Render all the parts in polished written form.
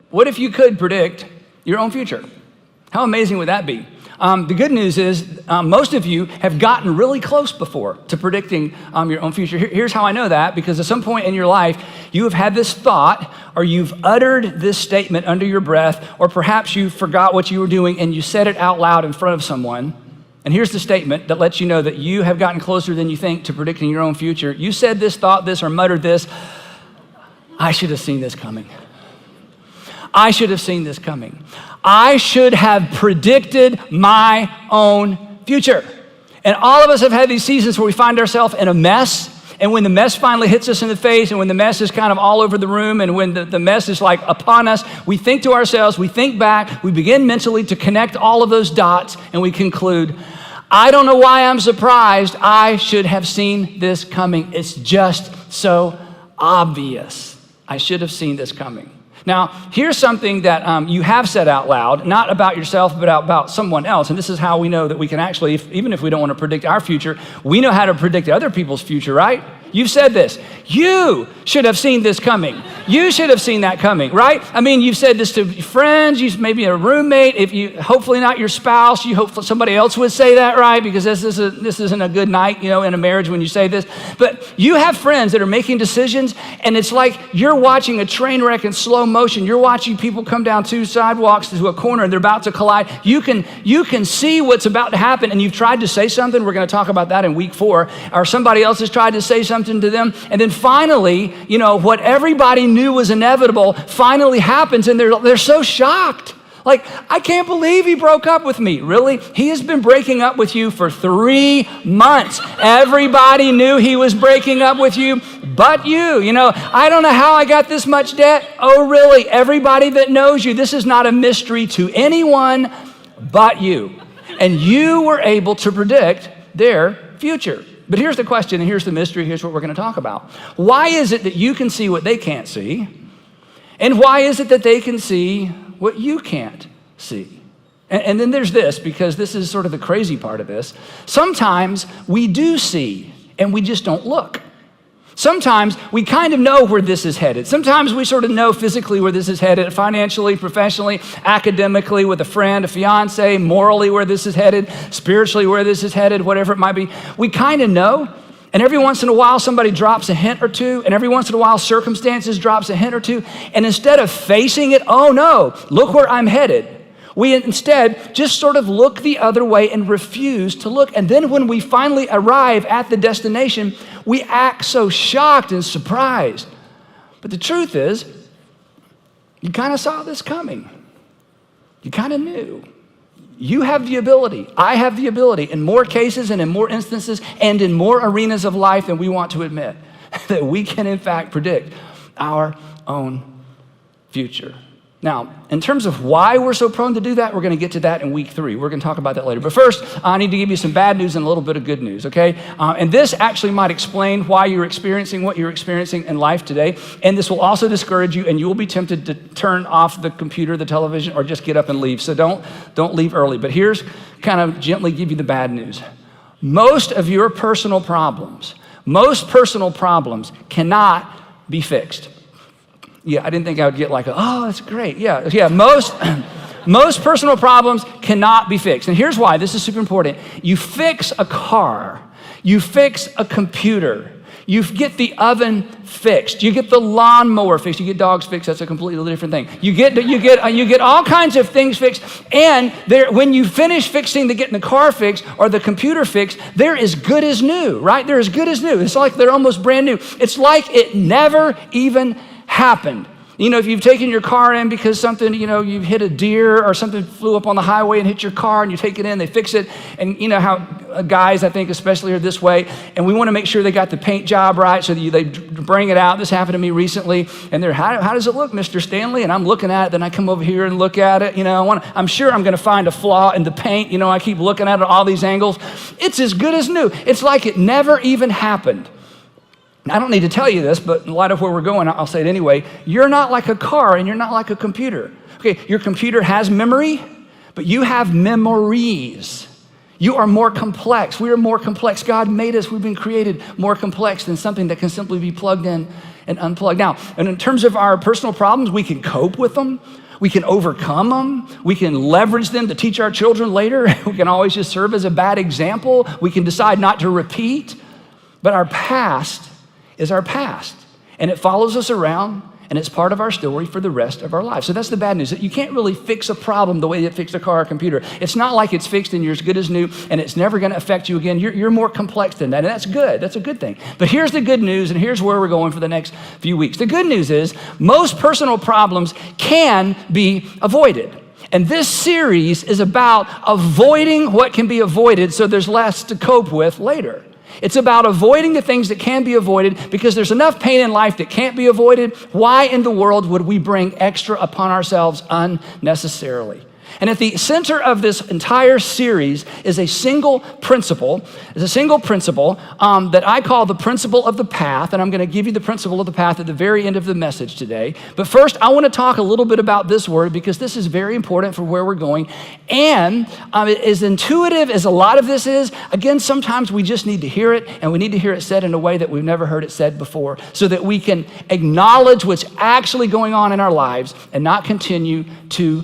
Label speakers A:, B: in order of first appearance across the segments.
A: What if you could predict your own future? How amazing would that be? The good news is most of you have gotten really close before to predicting your own future. Here's how I know that, because at some point in your life, you have had this thought, or you've uttered this statement under your breath, or perhaps you forgot what you were doing and you said it out loud in front of someone. And here's the statement that lets you know that you have gotten closer than you think to predicting your own future. You said this, thought this, or muttered this: I should have seen this coming. I should have seen this coming. I should have predicted my own future. And all of us have had these seasons where we find ourselves in a mess. And when the mess finally hits us in the face, and when the mess is kind of all over the room, and when the mess is like upon us, we think to ourselves, we think back, we begin mentally to connect all of those dots, and we conclude, I don't know why I'm surprised. I should have seen this coming. It's just so obvious. I should have seen this coming. Now, here's something that you have said out loud, not about yourself, but about someone else. And this is how we know that we can actually, even if we don't want to predict our future, we know how to predict other people's future, right? You've said this. You should have seen this coming. You should have seen that coming, right? I mean, you've said this to friends, maybe a roommate. If you, hopefully not your spouse, you hope somebody else would say that, right? Because this isn't a good night, in a marriage when you say this. But you have friends that are making decisions, and it's like you're watching a train wreck in slow motion. You're watching people come down two sidewalks to a corner, and they're about to collide. You can see what's about to happen, and you've tried to say something. We're going to talk about that in week 4. Or somebody else has tried to say something to them, and then finally, what everybody knew was inevitable finally happens, and they're so shocked. Like, I can't believe he broke up with me. Really? He has been breaking up with you for 3 months. Everybody knew he was breaking up with you, but you. I don't know how I got this much debt. Oh, really? Everybody that knows you, this is not a mystery to anyone but you. And you were able to predict their future. But here's the question, and here's the mystery, here's what we're going to talk about. Why is it that you can see what they can't see? And why is it that they can see what you can't see? And then there's this, because this is sort of the crazy part of this. Sometimes we do see, and we just don't look. Sometimes we kind of know where this is headed. Sometimes we sort of know physically where this is headed, financially, professionally, academically, with a friend, a fiance, morally where this is headed, spiritually where this is headed, whatever it might be. We kind of know, and every once in a while somebody drops a hint or two, and every once in a while circumstances drops a hint or two, and instead of facing it, oh no, look where I'm headed, we instead just sort of look the other way and refuse to look. And then when we finally arrive at the destination, we act so shocked and surprised. But the truth is, you kind of saw this coming. You kind of knew. You have the ability, I have the ability, in more cases and in more instances and in more arenas of life than we want to admit, that we can in fact predict our own future. Now, in terms of why we're so prone to do that, we're going to get to that in week 3. We're going to talk about that later. But first, I need to give you some bad news and a little bit of good news, okay? And this actually might explain why you're experiencing what you're experiencing in life today. And this will also discourage you, and you will be tempted to turn off the computer, the television, or just get up and leave. So don't leave early. But here's kind of gently give you the bad news. Most of your personal problems cannot be fixed. Yeah, I didn't think I would get like, oh, that's great. Yeah. Most personal problems cannot be fixed. And here's why. This is super important. You fix a car. You fix a computer. You get the oven fixed. You get the lawnmower fixed. You get dogs fixed. That's a completely different thing. You get all kinds of things fixed. And when you finish getting the car fixed or the computer fixed, they're as good as new, right? They're as good as new. It's like they're almost brand new. It's like it never even happened. If you've taken your car in because something, you've hit a deer or something flew up on the highway and hit your car, and you take it in, they fix it. And you know how guys, I think especially, are this way. And we want to make sure they got the paint job right, so they bring it out. This happened to me recently. And they're, how does it look, Mr. Stanley? And I'm looking at it. Then I come over here and look at it. I'm sure I'm going to find a flaw in the paint. I keep looking at it at all these angles. It's as good as new. It's like it never even happened. I don't need to tell you this, but in light of where we're going, I'll say it anyway. You're not like a car, and you're not like a computer. Okay, your computer has memory, but you have memories. You are more complex. We are more complex. God made us, we've been created more complex than something that can simply be plugged in and unplug. Now, and in terms of our personal problems, we can cope with them. We can overcome them. We can leverage them to teach our children later. We can always just serve as a bad example. We can decide not to repeat. But our past is our past. And it follows us around, and it's part of our story for the rest of our lives. So that's the bad news, that you can't really fix a problem the way you fix a car or computer. It's not like it's fixed and you're as good as new, and it's never gonna affect you again. You're more complex than that, and that's good. That's a good thing. But here's the good news, and here's where we're going for the next few weeks. The good news is most personal problems can be avoided. And this series is about avoiding what can be avoided so there's less to cope with later. It's about avoiding the things that can be avoided because there's enough pain in life that can't be avoided. Why in the world would we bring extra upon ourselves unnecessarily? And at the center of this entire series is a single principle. It's a single principle that I call the principle of the path, and I'm going to give you the principle of the path at the very end of the message today. But first, I want to talk a little bit about this word because this is very important for where we're going. And as intuitive as a lot of this is, again, sometimes we just need to hear it, and we need to hear it said in a way that we've never heard it said before so that we can acknowledge what's actually going on in our lives and not continue to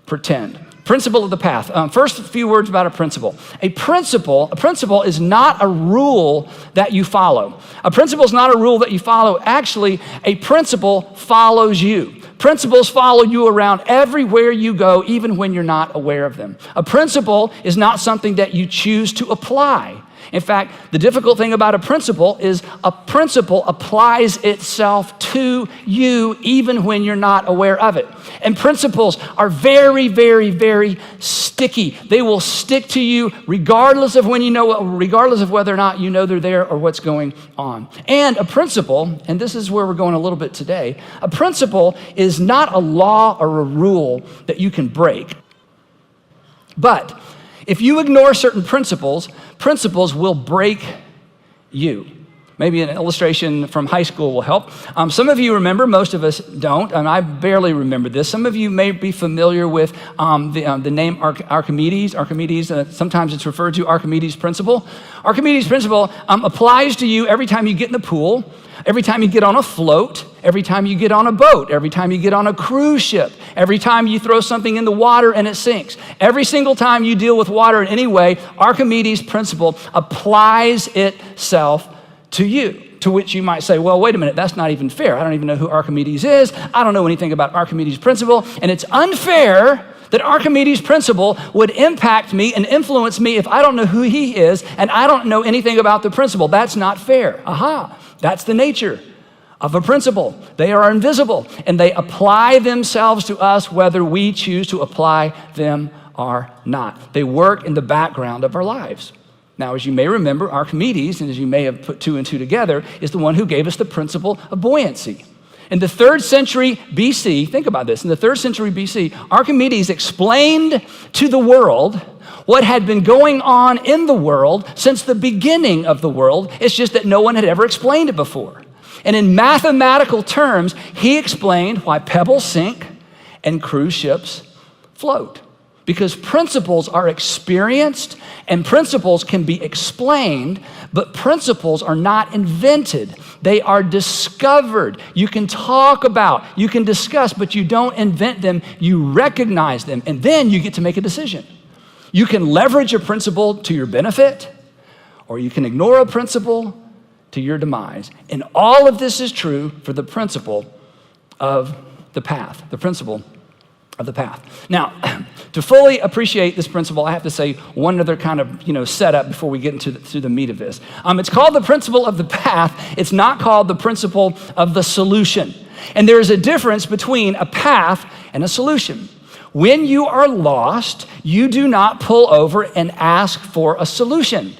A: pretend. Principle of the path. First, a few words about a principle. A principle is not a rule that you follow. A principle is not a rule that you follow. Actually, a principle follows you. Principles follow you around everywhere you go, even when you're not aware of them. A principle is not something that you choose to apply. In fact, the difficult thing about a principle is a principle applies itself to you even when you're not aware of it. And principles are very, very, very sticky. They will stick to you regardless of when you know, regardless of whether or not you know they're there or what's going on. And a principle, and this is where we're going a little bit today, a principle is not a law or a rule that you can break. But if you ignore certain principles, principles will break you. Maybe an illustration from high school will help. Some of you remember, most of us don't, and I barely remember this. Some of you may be familiar with the name Archimedes. Archimedes, sometimes it's referred to Archimedes' principle. Archimedes' principle applies to you every time you get in the pool, every time you get on a float, every time you get on a boat, every time you get on a cruise ship, every time you throw something in the water and it sinks. Every single time you deal with water in any way, Archimedes' principle applies itself to you. To which you might say, well, wait a minute, that's not even fair. I don't even know who Archimedes is. I don't know anything about Archimedes' principle. And it's unfair that Archimedes' principle would impact me and influence me if I don't know who he is and I don't know anything about the principle. That's not fair. Aha, that's the nature of a principle. They are invisible and they apply themselves to us whether we choose to apply them or not. They work in the background of our lives. Now, as you may remember, Archimedes, and as you may have put two and two together, is the one who gave us the principle of buoyancy. In the 3rd century BC, think about this, in the 3rd century BC, Archimedes explained to the world what had been going on in the world since the beginning of the world. It's just that no one had ever explained it before. And in mathematical terms, he explained why pebbles sink and cruise ships float. Because principles are experienced and principles can be explained, but principles are not invented. They are discovered. You can talk about, you can discuss, but you don't invent them. You recognize them, and then you get to make a decision. You can leverage a principle to your benefit, or you can ignore a principle to your demise. And all of this is true for the principle of the path, the principle of the path. Now, to fully appreciate this principle, I have to say one other kind of setup before we get into the meat of this. It's called the principle of the path. It's not called the principle of the solution. And there is a difference between a path and a solution. When you are lost, you do not pull over and ask for a solution.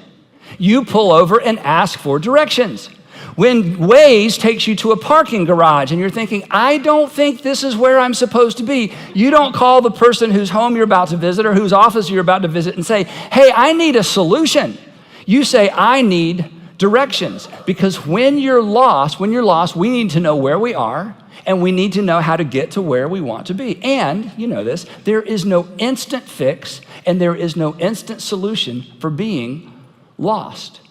A: You pull over and ask for directions. When Waze takes you to a parking garage and you're thinking, I don't think this is where I'm supposed to be, you don't call the person whose home you're about to visit or whose office you're about to visit and say, hey, I need a solution. You say, I need directions. Because when you're lost, we need to know where we are and we need to know how to get to where we want to be. And, you know this, there is no instant fix and there is no instant solution for being lost.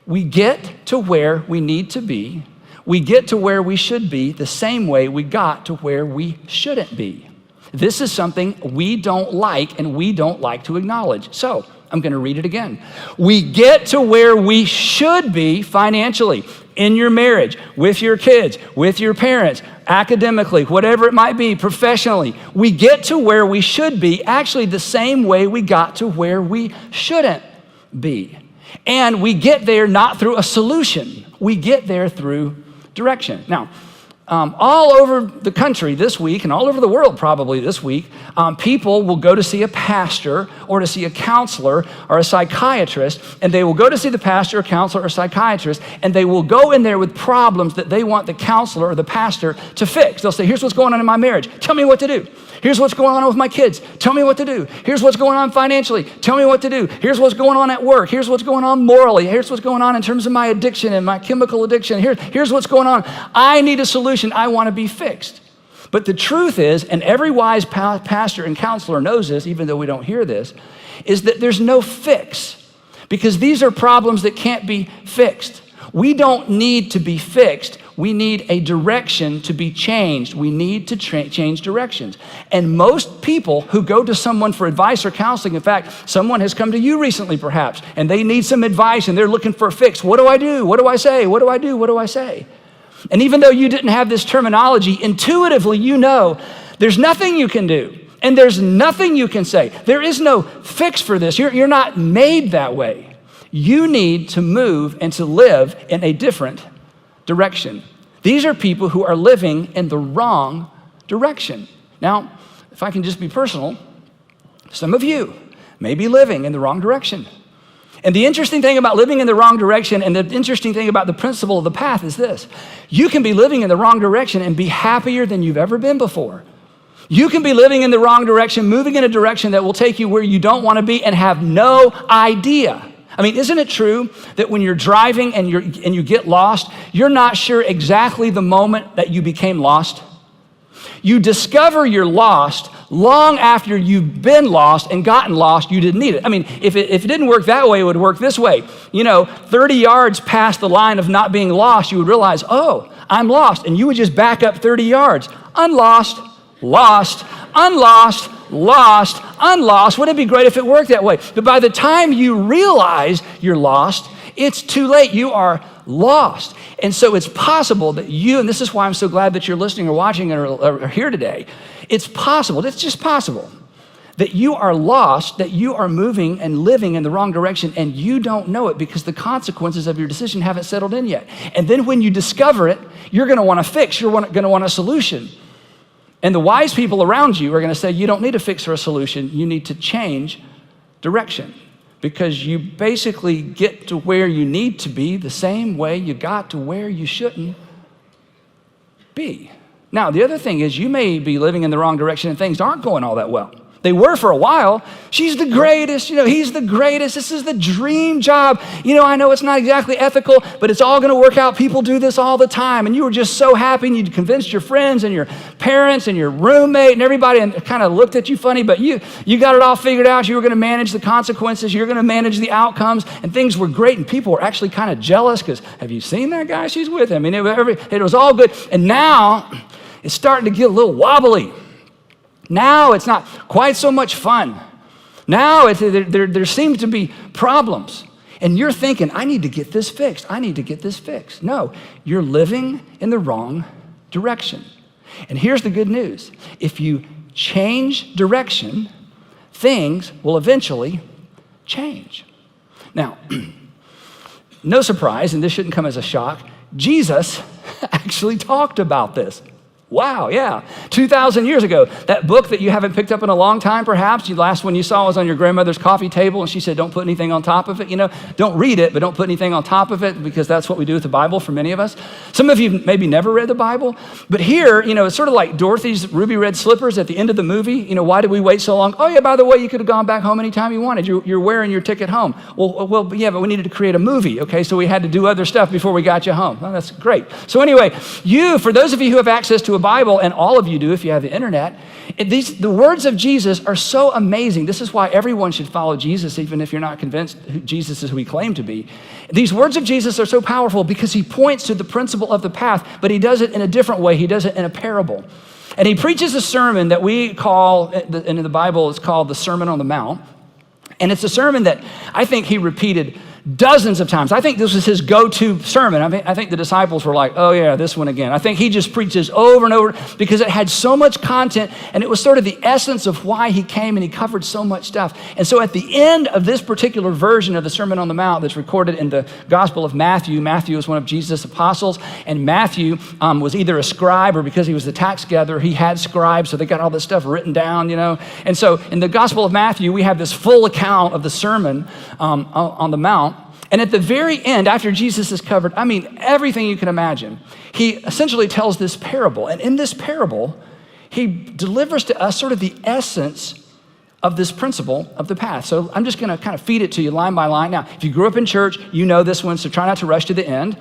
A: We get to where we need to be we get to where we should be the same way we got to where we shouldn't be. This is something we don't like and we don't like to acknowledge. So I'm going to read it again. We get to where we should be financially, in your marriage, with your kids, with your parents, academically, whatever it might be, professionally. We get to where we should be actually the same way we got to where we shouldn't be. And we get there not through a solution. We get there through direction. Now, all over the country this week, and all over the world probably this week, people will go to see a pastor or to see a counselor or a psychiatrist, and they will go to see the pastor or counselor or psychiatrist, and they will go in there with problems that they want the counselor or the pastor to fix. They'll say, here's what's going on in my marriage. Tell me what to do. Here's what's going on with my kids. Tell me what to do. Here's what's going on financially. Tell me what to do. Here's what's going on at work. Here's what's going on morally. Here's what's going on in terms of my addiction and my chemical addiction. Here's what's going on. I need a solution. I want to be fixed. But the truth is, and every wise pastor and counselor knows this, even though we don't hear this, is that there's no fix, because these are problems that can't be fixed. We don't need to be fixed. We need a direction to be changed. We need to change directions. And most people who go to someone for advice or counseling, in fact, someone has come to you recently perhaps, and they need some advice and they're looking for a fix. What do I do? What do I say? What do I do? What do I say? And even though you didn't have this terminology, intuitively you know there's nothing you can do and there's nothing you can say. There is no fix for this. You're not made that way. You need to move and to live in a different direction. These are people who are living in the wrong direction. Now, if I can just be personal, some of you may be living in the wrong direction. And the interesting thing about living in the wrong direction and the interesting thing about the principle of the path is this. You can be living in the wrong direction and be happier than you've ever been before. You can be living in the wrong direction, moving in a direction that will take you where you don't want to be and have no idea. I mean, isn't it true that when you're driving and you get lost, you're not sure exactly the moment that you became lost? You discover you're lost long after you've been lost and gotten lost. You didn't need it. I mean, if it didn't work that way, it would work this way. 30 yards past the line of not being lost, you would realize, oh, I'm lost. And you would just back up 30 yards. Unlost, lost, unlost, lost, unlost. Wouldn't it be great if it worked that way? But by the time you realize you're lost, it's too late. You are lost. And so it's possible that you, and this is why I'm so glad that you're listening or watching or here today, it's just possible that you are lost, that you are moving and living in the wrong direction, and you don't know it because the consequences of your decision haven't settled in yet. And then when you discover it, you're going to want to fix, you're going to want a solution. And the wise people around you are going to say, you don't need a fix or a solution, you need to change direction. Because you basically get to where you need to be the same way you got to where you shouldn't be. Now, the other thing is you may be living in the wrong direction and things aren't going all that well. They were for a while. She's the greatest, he's the greatest. This is the dream job. I know it's not exactly ethical, but it's all going to work out. People do this all the time. And you were just so happy and you convinced your friends and your parents and your roommate and everybody and kind of looked at you funny, but you got it all figured out. You were going to manage the consequences. You're going to manage the outcomes, and things were great. And people were actually kind of jealous because, have you seen that guy she's with? I mean, it was all good. And now it's starting to get a little wobbly. Now it's not quite so much fun. Now there seems to be problems. And you're thinking, I need to get this fixed. I need to get this fixed. No, you're living in the wrong direction. And here's the good news. If you change direction, things will eventually change. Now, no surprise, and this shouldn't come as a shock, Jesus actually talked about this. Wow, yeah. 2,000 years ago, that book that you haven't picked up in a long time, perhaps, the last one you saw was on your grandmother's coffee table, and she said, don't put anything on top of it. Don't read it, but don't put anything on top of it, because that's what we do with the Bible for many of us. Some of you maybe never read the Bible, but here, it's sort of like Dorothy's ruby red slippers at the end of the movie. Why did we wait so long? Oh, yeah, by the way, you could have gone back home anytime you wanted. You're wearing your ticket home. Well, yeah, but we needed to create a movie, okay? So we had to do other stuff before we got you home. Well, that's great. So anyway, for those of you who have access to a Bible, and all of you do if you have the internet, the words of Jesus are so amazing. This is why everyone should follow Jesus, even if you're not convinced Jesus is who he claimed to be. These words of Jesus are so powerful because he points to the principle of the path, but he does it in a different way. He does it in a parable. And he preaches a sermon that we call, in the Bible, it's called the Sermon on the Mount. And it's a sermon that I think he repeated dozens of times. I think this was his go-to sermon. I think the disciples were like, oh yeah, this one again. I think he just preaches over and over because it had so much content, and it was sort of the essence of why he came, and he covered so much stuff. And so at the end of this particular version of the Sermon on the Mount that's recorded in the Gospel of Matthew, Matthew is one of Jesus' apostles, and Matthew was either a scribe, or because he was the tax gatherer, he had scribes, so they got all this stuff written down, And so in the Gospel of Matthew, we have this full account of the Sermon on the Mount. And at the very end, after Jesus has covered, everything you can imagine, he essentially tells this parable. And in this parable, he delivers to us sort of the essence of this principle of the path. So I'm just going to kind of feed it to you line by line. Now, if you grew up in church, you know this one, so try not to rush to the end.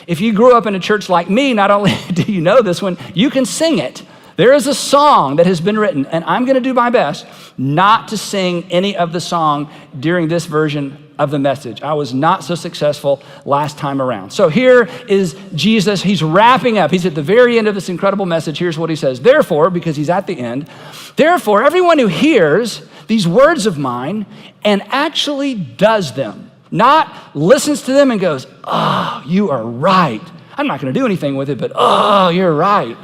A: If you grew up in a church like me, not only do you know this one, you can sing it. There is a song that has been written, and I'm going to do my best not to sing any of the song during this version of the message. I was not so successful last time around. So here is Jesus. He's wrapping up. He's at the very end of this incredible message. Here's what he says. Therefore, because he's at the end, therefore, everyone who hears these words of mine and actually does them, not listens to them and goes, oh, you are right. I'm not going to do anything with it, but oh, you're right.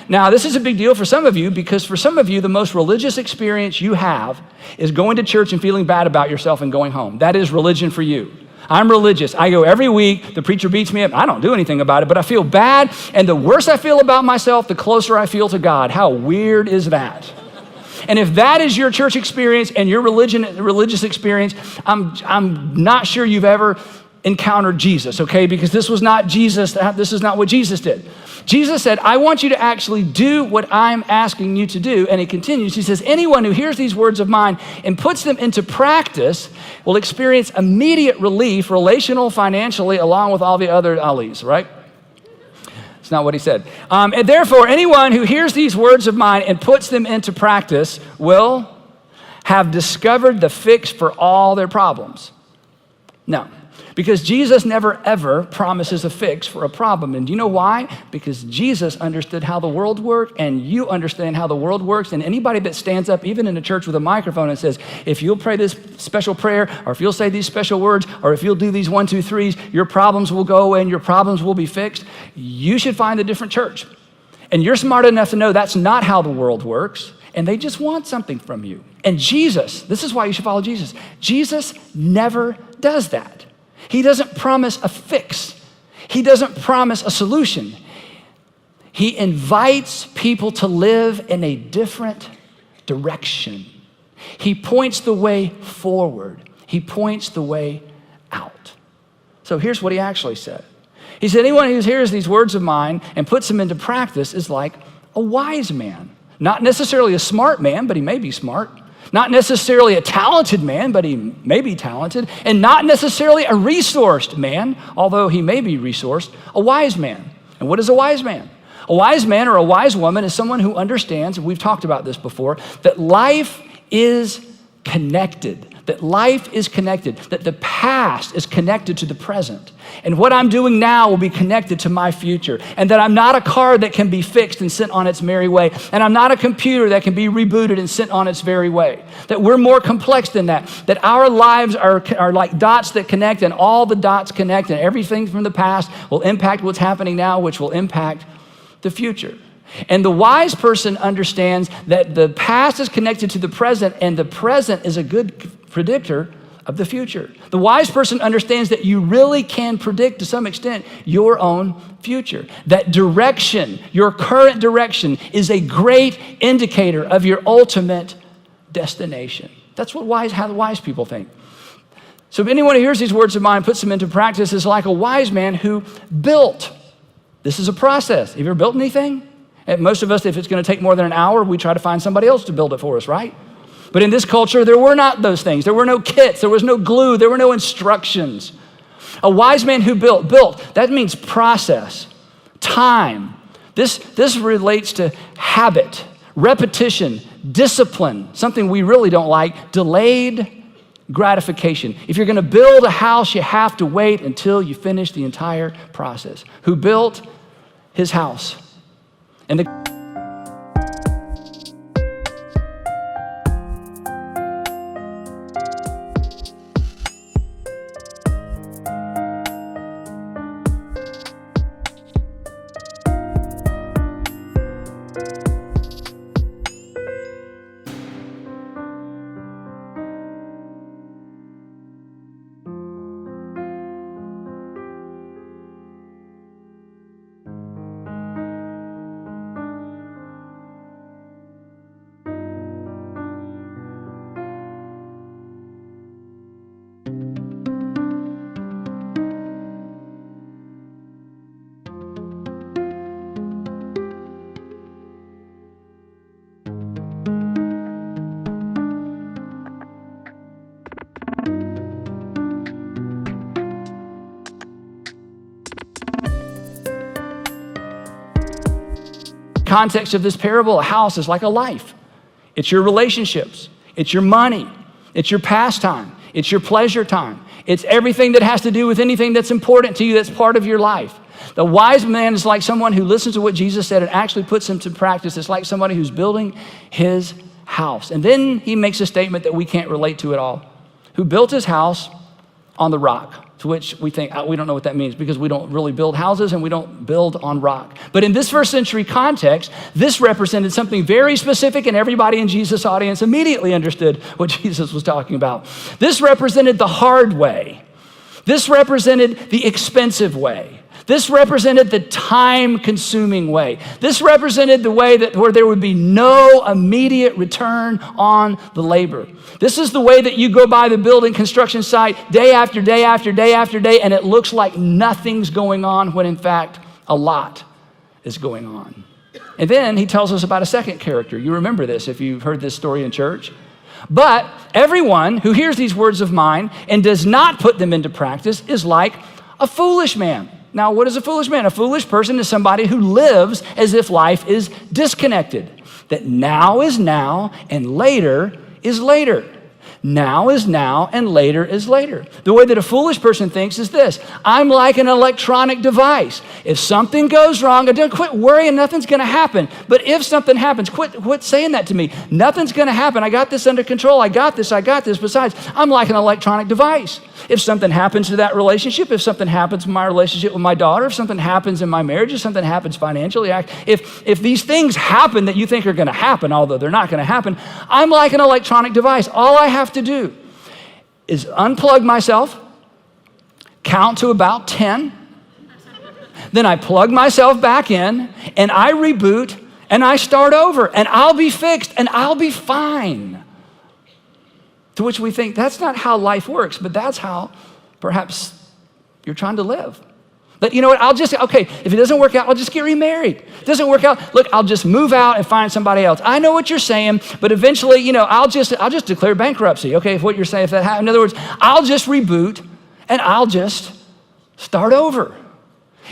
A: Now, this is a big deal for some of you because for some of you, the most religious experience you have is going to church and feeling bad about yourself and going home. That is religion for you. I'm religious. I go every week. The preacher beats me up. I don't do anything about it, but I feel bad. And the worse I feel about myself, the closer I feel to God. How weird is that? And if that is your church experience and your religious experience, I'm not sure you've ever encountered Jesus, okay? Because this was not Jesus. This is not what Jesus did. Jesus said, I want you to actually do what I'm asking you to do. And he continues, he says, anyone who hears these words of mine and puts them into practice will experience immediate relief, relational, financially, along with all the other allies, right? It's not what he said. And therefore, anyone who hears these words of mine and puts them into practice will have discovered the fix for all their problems. No. Because Jesus never, ever promises a fix for a problem. And do you know why? Because Jesus understood how the world worked, and you understand how the world works. And anybody that stands up, even in a church with a microphone, and says, if you'll pray this special prayer, or if you'll say these special words, or if you'll do these 1, 2, 3s, your problems will go away and your problems will be fixed, you should find a different church. And you're smart enough to know that's not how the world works, and they just want something from you. And Jesus, this is why you should follow Jesus. Jesus never does that. He doesn't promise a fix. He doesn't promise a solution. He invites people to live in a different direction. He points the way forward. He points the way out. So here's what he actually said. He said, anyone who hears these words of mine and puts them into practice is like a wise man. Not necessarily a smart man, but he may be smart. Not necessarily a talented man, but he may be talented. And not necessarily a resourced man, although he may be resourced, a wise man. And what is a wise man? A wise man or a wise woman is someone who understands, and we've talked about this before, that life is connected. That life is connected, that the past is connected to the present. And what I'm doing now will be connected to my future. And that I'm not a car that can be fixed and sent on its merry way. And I'm not a computer that can be rebooted and sent on its very way. That we're more complex than that. That our lives are like dots that connect, and all the dots connect, and everything from the past will impact what's happening now, which will impact the future. And the wise person understands that the past is connected to the present, and the present is a good predictor of the future. The wise person understands that you really can predict to some extent your own future. That direction, your current direction, is a great indicator of your ultimate destination. That's how the wise people think. So if anyone who hears these words of mine and puts them into practice is like a wise man who built. This is a process. Have you ever built anything? And most of us, if it's going to take more than an hour, we try to find somebody else to build it for us, right? But in this culture, there were not those things. There were no kits. There was no glue. There were no instructions. A wise man who built, that means process, time, This relates to habit, repetition, discipline, something we really don't like, delayed gratification. If you're going to build a house, you have to wait until you finish the entire process. Who built his house? And the context of this parable, a house is like a life. It's your relationships. It's your money. It's your pastime. It's your pleasure time. It's everything that has to do with anything that's important to you that's part of your life. The wise man is like someone who listens to what Jesus said and actually puts them to practice. It's like somebody who's building his house. And then he makes a statement that we can't relate to at all. Who built his house on the rock. To which we think, we don't know what that means because we don't really build houses and we don't build on rock. But in this first century context, this represented something very specific, and everybody in Jesus' audience immediately understood what Jesus was talking about. This represented the hard way. This represented the expensive way. This represented the time-consuming way. This represented the way where there would be no immediate return on the labor. This is the way that you go by the building construction site day after day after day after day, and it looks like nothing's going on when in fact a lot is going on. And then he tells us about a second character. You remember this if you've heard this story in church. But everyone who hears these words of mine and does not put them into practice is like a foolish man. Now, what is a foolish man? A foolish person is somebody who lives as if life is disconnected, that now is now and later is later. Now is now and later is later. The way that a foolish person thinks is this: I'm like an electronic device. If something goes wrong, I don't quit worrying, nothing's gonna happen. But if something happens, quit saying that to me. Nothing's gonna happen. I got this under control. I got this. Besides, I'm like an electronic device. If something happens to that relationship, if something happens in my relationship with my daughter, if something happens in my marriage, if something happens financially, if these things happen that you think are gonna happen, although they're not gonna happen, I'm like an electronic device. All I have to do is unplug myself, count to about 10, then I plug myself back in, and I reboot, and I start over, and I'll be fixed, and I'll be fine. To which we think, that's not how life works, but that's how perhaps you're trying to live. But you know what, if it doesn't work out, I'll just get remarried. It doesn't work out, look, I'll just move out and find somebody else. I know what you're saying, but eventually, I'll just declare bankruptcy, okay, if what you're saying, if that happens. In other words, I'll just reboot and I'll just start over.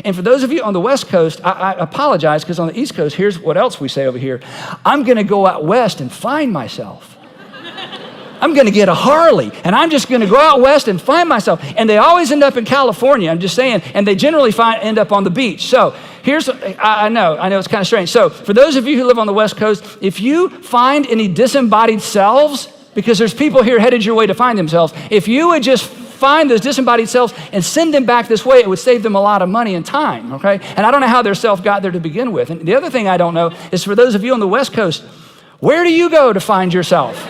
A: And for those of you on the West Coast, I apologize, because on the East Coast, here's what else we say over here. I'm gonna go out west and find myself. I'm gonna get a Harley, and I'm just gonna go out west and find myself. And they always end up in California, I'm just saying, and they generally end up on the beach. So I know it's kind of strange. So for those of you who live on the West Coast, if you find any disembodied selves, because there's people here headed your way to find themselves, if you would just find those disembodied selves and send them back this way, it would save them a lot of money and time, okay? And I don't know how their self got there to begin with. And the other thing I don't know is, for those of you on the West Coast, where do you go to find yourself?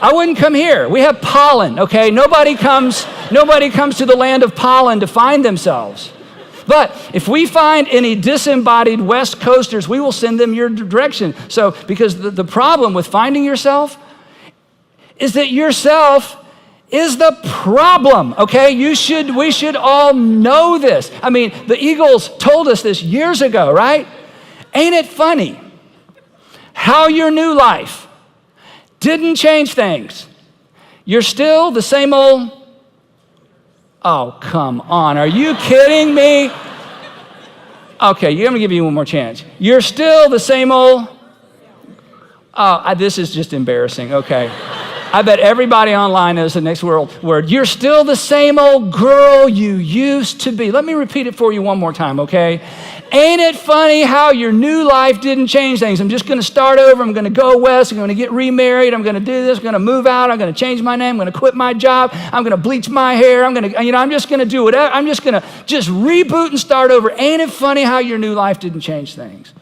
A: I wouldn't come here. We have pollen, okay? Nobody comes to the land of pollen to find themselves. But if we find any disembodied West Coasters, we will send them your direction. So, because the problem with finding yourself is that yourself is the problem, okay? We should all know this. I mean, the Eagles told us this years ago, right? Ain't it funny how your new life didn't change things? You're still the same old. Oh, come on. Are you kidding me? Okay, I'm going to give you one more chance. You're still the same old... Oh, this is just embarrassing. Okay. I bet everybody online knows the next word. You're still the same old girl you used to be. Let me repeat it for you one more time, okay? Ain't it funny how your new life didn't change things? I'm just going to start over. I'm going to go west. I'm going to get remarried. I'm going to do this. I'm going to move out. I'm going to change my name. I'm going to quit my job. I'm going to bleach my hair. I'm just going to do whatever. I'm just going to reboot and start over. Ain't it funny how your new life didn't change things?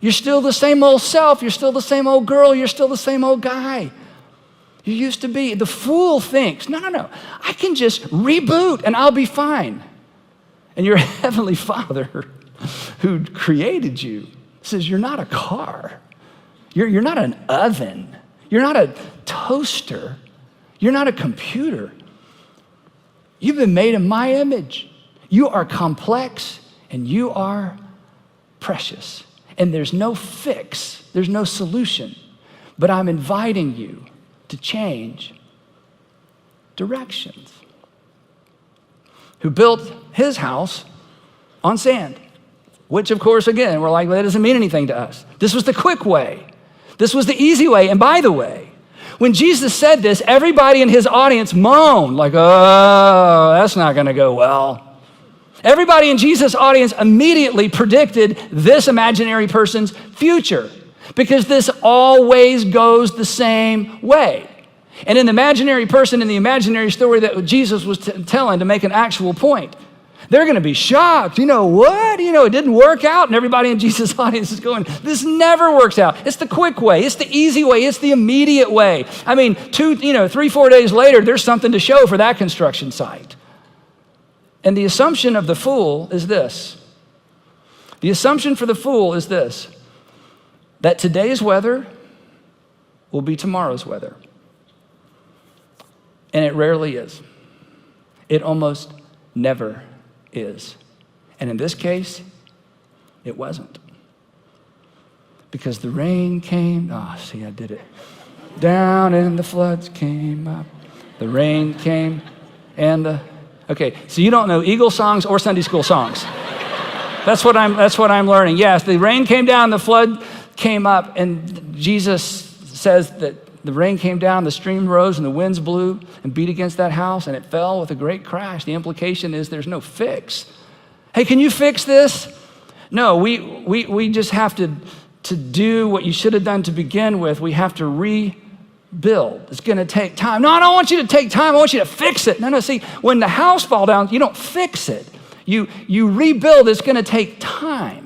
A: You're still the same old self. You're still the same old girl. You're still the same old guy you used to be. The fool thinks, no, I can just reboot and I'll be fine. And your heavenly Father who created you says, you're not a car. You're not an oven. You're not a toaster. You're not a computer. You've been made in my image. You are complex and you are precious. And there's no fix. There's no solution. But I'm inviting you to change directions. Who built his house on sand, which of course, again, we're like, well, that doesn't mean anything to us. This was the quick way. This was the easy way. And by the way, when Jesus said this, everybody in his audience moaned like, oh, that's not going to go well. Everybody in Jesus' audience immediately predicted this imaginary person's future because this always goes the same way. And in the imaginary person, in the imaginary story that Jesus was telling to make an actual point, they're going to be shocked. You know what? It didn't work out. And everybody in Jesus' audience is going, this never works out. It's the quick way. It's the easy way. It's the immediate way. I mean, 3-4 days later, there's something to show for that construction site. And the assumption of the fool is this. The assumption for the fool is this, that today's weather will be tomorrow's weather. And it rarely is. It almost never is. And in this case, it wasn't. Because the rain came, I did it. Down and the floods came up. The rain came and okay, so you don't know Eagle songs or Sunday school songs. That's what I'm learning. Yes, the rain came down, the flood came up, and Jesus says that the rain came down, the stream rose, and the winds blew and beat against that house, and it fell with a great crash. The implication is there's no fix. Hey, can you fix this? No, we just have to do what you should have done to begin with. We have to rebuild. It's going to take time. No, I don't want you to take time. I want you to fix it. No, see, when the house falls down, you don't fix it. You rebuild. It's going to take time.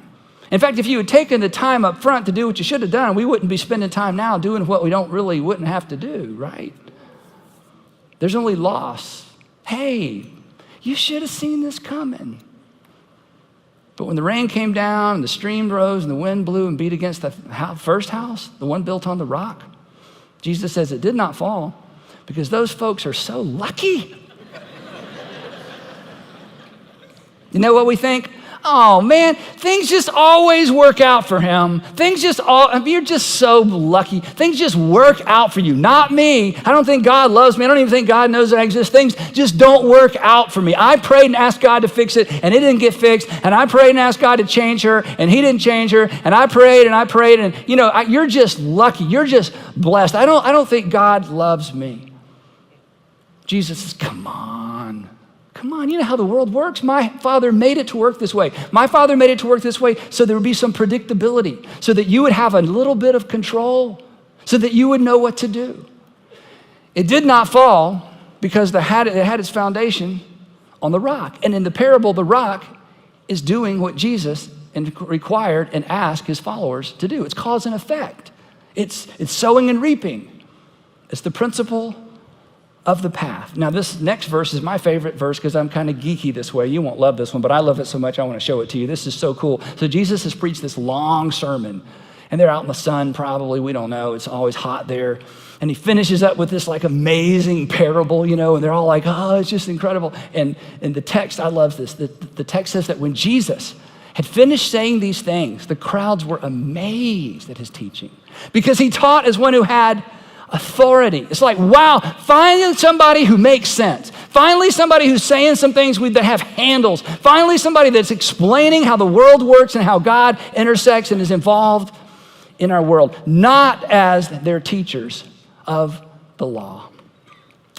A: In fact, if you had taken the time up front to do what you should have done, we wouldn't be spending time now doing what we wouldn't have to do, right? There's only loss. Hey, you should have seen this coming. But when the rain came down, and the stream rose, and the wind blew and beat against the first house, the one built on the rock, Jesus says it did not fall because those folks are so lucky. You know what we think? Oh man, things just always work out for him. You're just so lucky. Things just work out for you, not me. I don't think God loves me. I don't even think God knows that I exist. Things just don't work out for me. I prayed and asked God to fix it, and it didn't get fixed. And I prayed and asked God to change her, and he didn't change her. And I prayed, and you're just lucky. You're just blessed. I don't think God loves me. Jesus says, come on. You know how the world works. My Father made it to work this way. My Father made it to work this way so there would be some predictability, so that you would have a little bit of control, so that you would know what to do. It did not fall because it had its foundation on the rock. And in the parable, the rock is doing what Jesus required and asked his followers to do. It's cause and effect. It's sowing and reaping. It's the principle of the path. Now, this next verse is my favorite verse because I'm kind of geeky this way. You won't love this one, but I love it so much I want to show it to you. This is so cool. So Jesus has preached this long sermon, and they're out in the sun probably. We don't know. It's always hot there. And he finishes up with this like amazing parable, and they're all like, oh, it's just incredible. And the text, I love this. The text says that when Jesus had finished saying these things, the crowds were amazed at his teaching because he taught as one who had authority. It's like, wow, finally somebody who makes sense. Finally somebody who's saying some things that have handles. Finally somebody that's explaining how the world works and how God intersects and is involved in our world, not as their teachers of the law.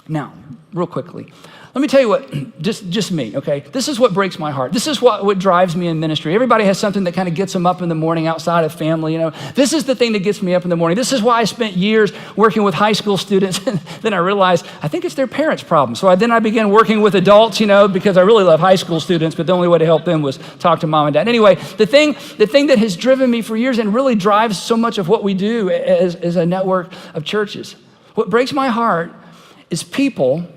A: Now, real quickly, let me tell you what, just me, okay? This is what breaks my heart. This is what drives me in ministry. Everybody has something that kind of gets them up in the morning outside of family, you know. This is the thing that gets me up in the morning. This is why I spent years working with high school students. And then I realized, I think it's their parents' problem. So then I began working with adults, you know, because I really love high school students, but the only way to help them was talk to mom and dad. Anyway, the thing that has driven me for years and really drives so much of what we do as a network of churches, what breaks my heart is people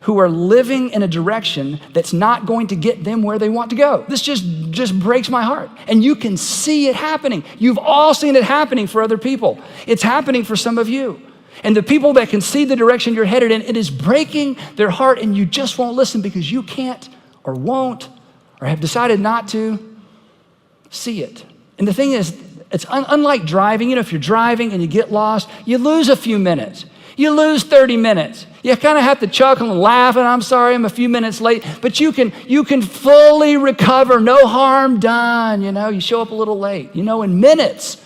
A: who are living in a direction that's not going to get them where they want to go. This just breaks my heart. And you can see it happening. You've all seen it happening for other people. It's happening for some of you. And the people that can see the direction you're headed in, it is breaking their heart, and you just won't listen because you can't or won't or have decided not to see it. And the thing is, it's unlike driving. You know, if you're driving and you get lost, you lose a few minutes. You lose 30 minutes. You kind of have to chuckle and laugh, and I'm sorry I'm a few minutes late, but you can fully recover, no harm done. You know, you show up a little late, you know, in minutes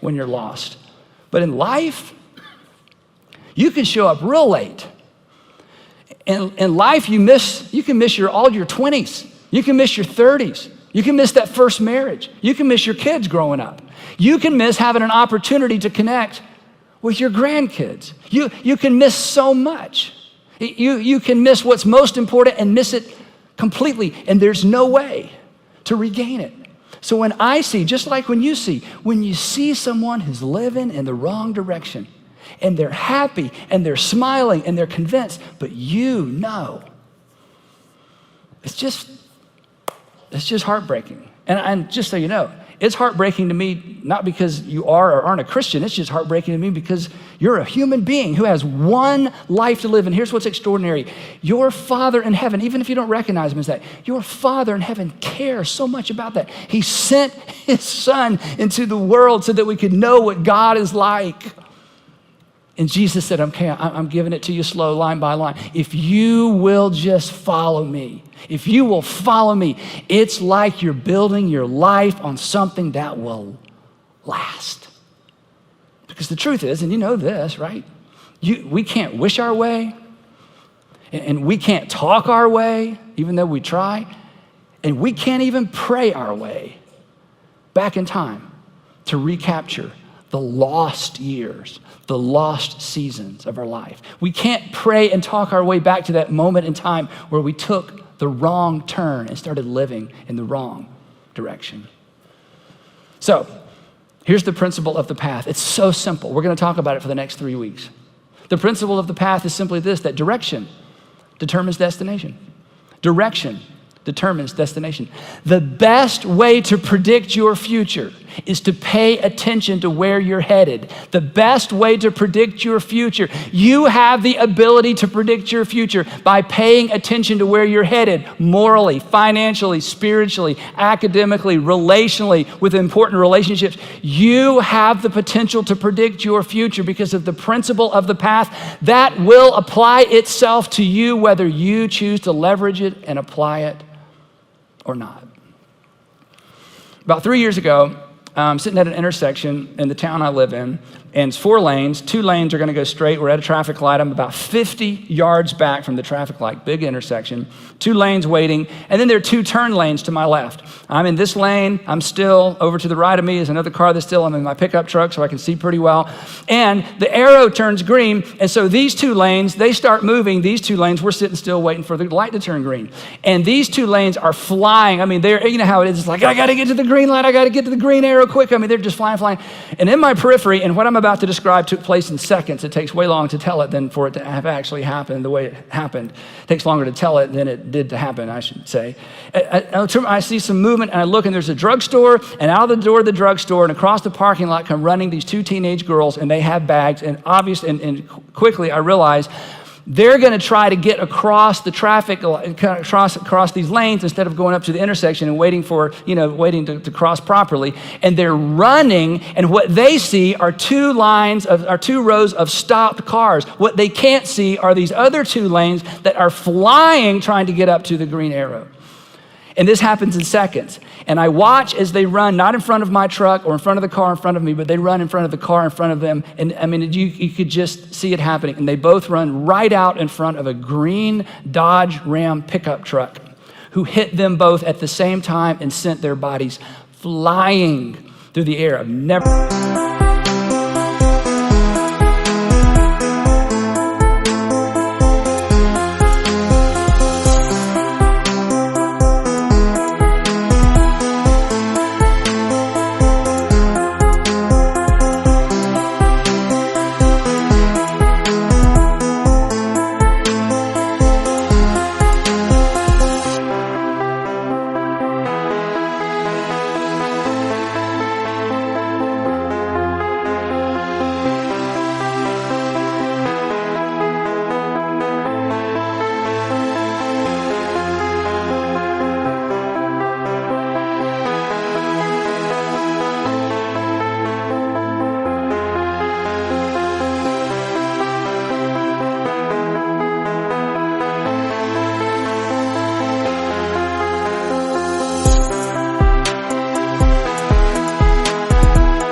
A: when you're lost. But in life, you can show up real late. In life, you can miss all your 20s. You can miss your 30s. You can miss that first marriage. You can miss your kids growing up. You can miss having an opportunity to connect with your grandkids. You can miss so much. You can miss what's most important and miss it completely, and there's no way to regain it. So when I see, just like when you see someone who's living in the wrong direction, and they're happy, and they're smiling, and they're convinced, but you know, it's just heartbreaking. And just so you know, it's heartbreaking to me, not because you are or aren't a Christian. It's just heartbreaking to me because you're a human being who has one life to live. And here's what's extraordinary. Your Father in heaven, even if you don't recognize him as that, your Father in heaven cares so much about that. He sent his Son into the world so that we could know what God is like. And Jesus said, okay, I'm giving it to you slow, line by line. If you will just follow me, if you will follow me, it's like you're building your life on something that will last. Because the truth is, and you know this, right? We can't wish our way, and we can't talk our way, even though we try, and we can't even pray our way back in time to recapture the lost years, the lost seasons of our life. We can't pray and talk our way back to that moment in time where we took the wrong turn and started living in the wrong direction. So, here's the principle of the path. It's so simple. We're going to talk about it for the next 3 weeks. The principle of the path is simply this, that direction determines destination. Direction determines destination. The best way to predict your future is to pay attention to where you're headed. The best way to predict your future. You have the ability to predict your future by paying attention to where you're headed morally, financially, spiritually, academically, relationally, with important relationships. You have the potential to predict your future because of the principle of the path that will apply itself to you whether you choose to leverage it and apply it or not. About 3 years ago, I'm sitting at an intersection in the town I live in, and it's 4 lanes. 2 lanes are going to go straight. We're at a traffic light. I'm about 50 yards back from the traffic light, big intersection. 2 lanes waiting, and then there are 2 turn lanes to my left. I'm in this lane. I'm still. Over to the right of me is another car that's still. I'm in my pickup truck, so I can see pretty well. And the arrow turns green, and so these 2 lanes, they start moving. These 2 lanes, we're sitting still waiting for the light to turn green. And these 2 lanes are flying. I mean, you know how it is. It's like, I got to get to the green light. I got to get to the green arrow quick. I mean, they're just flying. And in my periphery, and what I'm about to describe took place in seconds. It takes way longer to tell it than for it to have actually happened the way it happened. It takes longer to tell it than it did to happen, I should say. I see some movement, and I look, and there's a drugstore, and out of the door of the drugstore and across the parking lot come running these 2 teenage girls, and they have bags, and quickly I realize They're going to try to get across the traffic, across these lanes instead of going up to the intersection and waiting to cross properly. And they're running, and what they see are two rows of stopped cars. What they can't see are these other two lanes that are flying, trying to get up to the green arrow. And this happens in seconds. And I watch as they run, not in front of my truck or in front of the car in front of me, but they run in front of the car in front of them. And I mean, you could just see it happening. And they both run right out in front of a green Dodge Ram pickup truck who hit them both at the same time and sent their bodies flying through the air. I've never...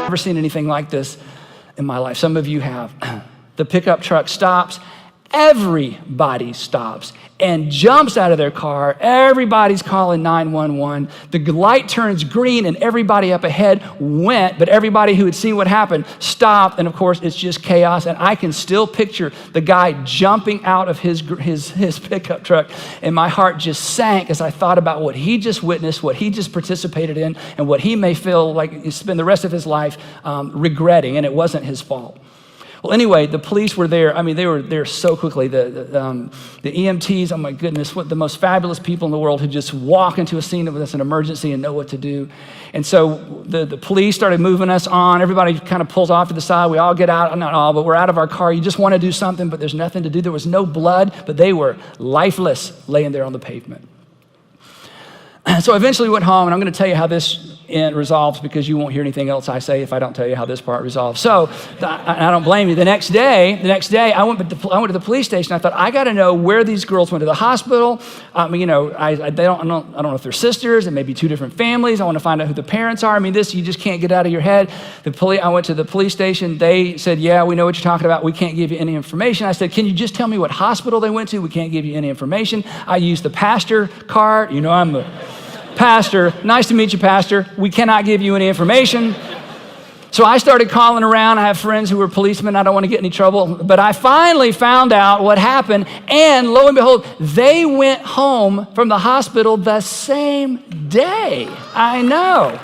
A: Never seen anything like this in my life. Some of you have. The pickup truck stops. Everybody stops and jumps out of their car. Everybody's calling 911. The light turns green and everybody up ahead went, but everybody who had seen what happened stopped. And of course, it's just chaos. And I can still picture the guy jumping out of his pickup truck. And my heart just sank as I thought about what he just witnessed, what he just participated in, and what he may feel like he spend the rest of his life regretting. And it wasn't his fault. Well, anyway, the police were there. I mean, they were there so quickly. The EMTs, oh my goodness, what the most fabulous people in the world who just walk into a scene that's an emergency and know what to do. And so the police started moving us on. Everybody kind of pulls off to the side. We all get out, not all, but we're out of our car. You just want to do something, but there's nothing to do. There was no blood, but they were lifeless laying there on the pavement. So I eventually went home, and I'm going to tell you how this resolves because you won't hear anything else I say if I don't tell you how this part resolves. So I don't blame you. The next day, I went to the police station. I thought, I got to know where these girls went to the hospital. I don't know if they're sisters. It may be two different families. I want to find out who the parents are. I mean, this you just can't get out of your head. I went to the police station. They said, yeah, we know what you're talking about. We can't give you any information. I said, can you just tell me what hospital they went to? We can't give you any information. I used the pastor card. You know, I'm the pastor. Nice to meet you, pastor. We cannot give you any information. So I started calling around. I have friends who were policemen. I don't want to get in any trouble. But I finally found out what happened. And lo and behold, they went home from the hospital the same day. I know.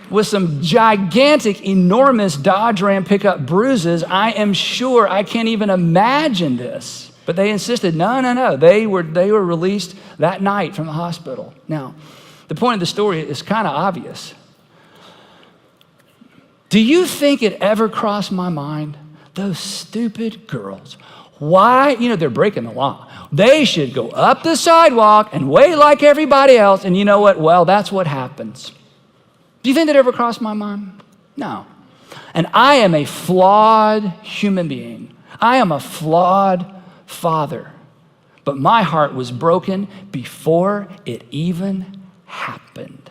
A: With some gigantic, enormous Dodge Ram pickup bruises. I am sure I can't even imagine this. But they insisted, no. They were released that night from the hospital. Now, the point of the story is kind of obvious. Do you think it ever crossed my mind? Those stupid girls. Why? They're breaking the law. They should go up the sidewalk and wait like everybody else. And you know what? Well, that's what happens. Do you think that ever crossed my mind? No. And I am a flawed human being. I am a flawed father, but my heart was broken before it even happened.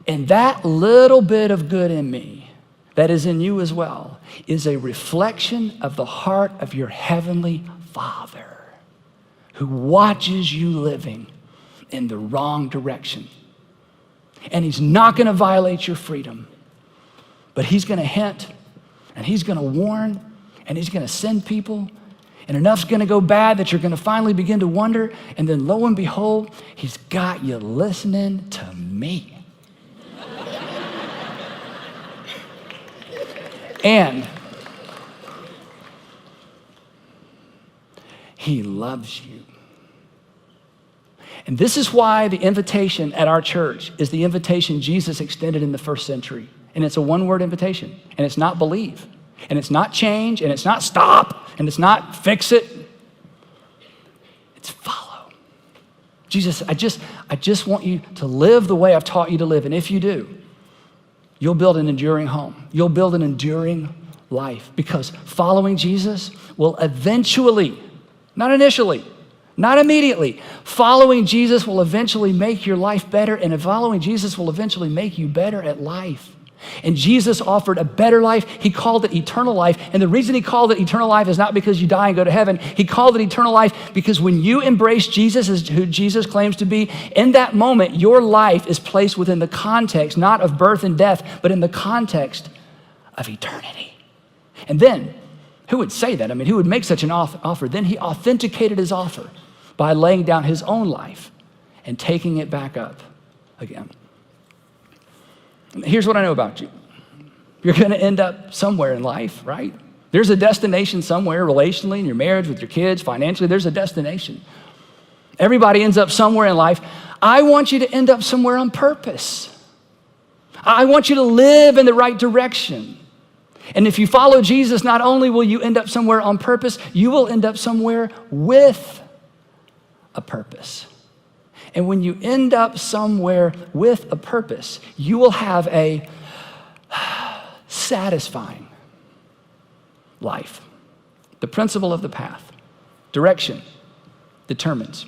A: And that little bit of good in me that is in you as well is a reflection of the heart of your heavenly Father who watches you living in the wrong direction. And he's not going to violate your freedom, but he's going to hint and he's going to warn and he's going to send people. And enough's going to go bad that you're going to finally begin to wonder. And then lo and behold, he's got you listening to me. And he loves you. And this is why the invitation at our church is the invitation Jesus extended in the first century. And it's a one-word invitation. And it's not believe. And it's not change, and it's not stop, and it's not fix it. It's follow. Jesus, I just want you to live the way I've taught you to live. And if you do, you'll build an enduring home. You'll build an enduring life, because following Jesus will eventually, not initially, not immediately, following Jesus will eventually make your life better, and following Jesus will eventually make you better at life. And Jesus offered a better life. He called it eternal life. And the reason he called it eternal life is not because you die and go to heaven. He called it eternal life because when you embrace Jesus as who Jesus claims to be, in that moment, your life is placed within the context, not of birth and death, but in the context of eternity. And then, who would say that? I mean, who would make such an offer? Then he authenticated his offer by laying down his own life and taking it back up again. Here's what I know about you. You're going to end up somewhere in life, right? There's a destination somewhere, relationally, in your marriage, with your kids, financially. There's a destination. Everybody ends up somewhere in life. I want you to end up somewhere on purpose. I want you to live in the right direction. And if you follow Jesus, not only will you end up somewhere on purpose, you will end up somewhere with a purpose. And when you end up somewhere with a purpose, you will have a satisfying life. The principle of the path. Direction determines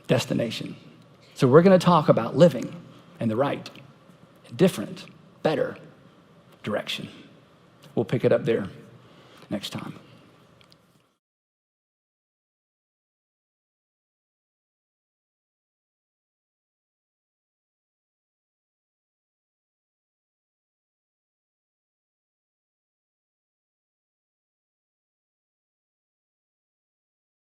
A: destination. So we're going to talk about living in the right, different, better direction. We'll pick it up there next time.